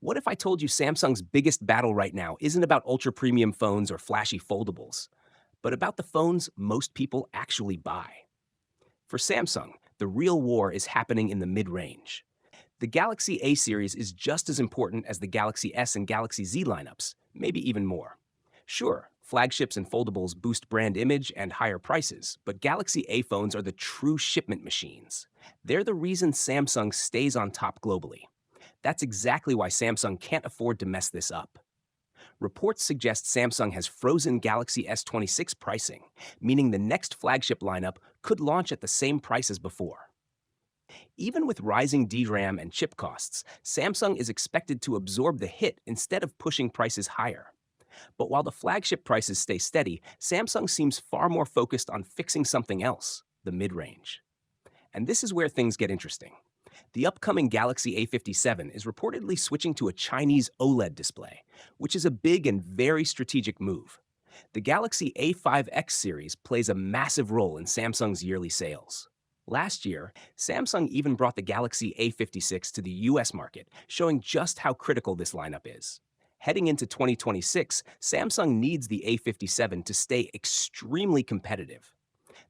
What if I told you Samsung's biggest battle right now isn't about ultra premium phones or flashy foldables, but about the phones most people actually buy? For Samsung, the real war is happening in the mid range. The Galaxy A series is just as important as the Galaxy S and Galaxy Z lineups, maybe even more. Sure, flagships and foldables boost brand image and higher prices, but Galaxy A phones are the true shipment machines. They're the reason Samsung stays on top globally. That's exactly why Samsung can't afford to mess this up. Reports suggest Samsung has frozen Galaxy S26 pricing, meaning the next flagship lineup could launch at the same price as before. Even with rising DRAM and chip costs, Samsung is expected to absorb the hit instead of pushing prices higher. But while the flagship prices stay steady, Samsung seems far more focused on fixing something else, the mid-range. And this is where things get interesting. The upcoming Galaxy A57 is reportedly switching to a Chinese OLED display, which is a big and very strategic move. The Galaxy A5X series plays a massive role in Samsung's yearly sales. Last year, Samsung even brought the Galaxy A56 to the US market, showing just how critical this lineup is. Heading into 2026, Samsung needs the A57 to stay extremely competitive.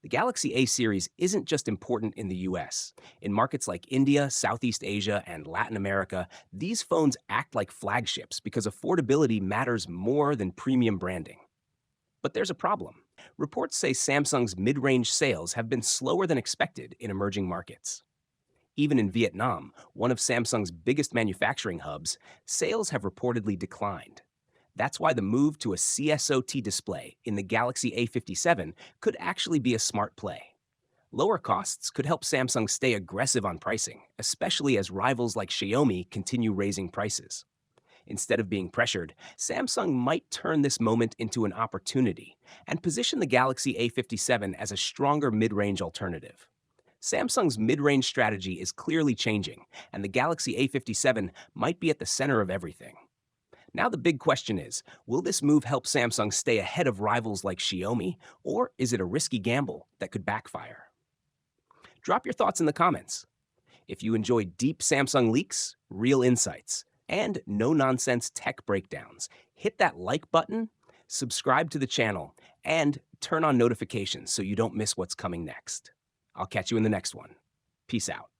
The Galaxy A series isn't just important in the US. In markets like India, Southeast Asia, and Latin America, these phones act like flagships because affordability matters more than premium branding. But there's a problem. Reports say Samsung's mid-range sales have been slower than expected in emerging markets. Even in Vietnam, one of Samsung's biggest manufacturing hubs, sales have reportedly declined. That's why the move to a CSOT display in the Galaxy A57 could actually be a smart play. Lower costs could help Samsung stay aggressive on pricing, especially as rivals like Xiaomi continue raising prices. Instead of being pressured, Samsung might turn this moment into an opportunity and position the Galaxy A57 as a stronger mid-range alternative. Samsung's mid-range strategy is clearly changing, and the Galaxy A57 might be at the center of everything. Now the big question is, will this move help Samsung stay ahead of rivals like Xiaomi, or is it a risky gamble that could backfire? Drop your thoughts in the comments. If you enjoy deep Samsung leaks, real insights, and no-nonsense tech breakdowns, hit that like button, subscribe to the channel, and turn on notifications so you don't miss what's coming next. I'll catch you in the next one. Peace out.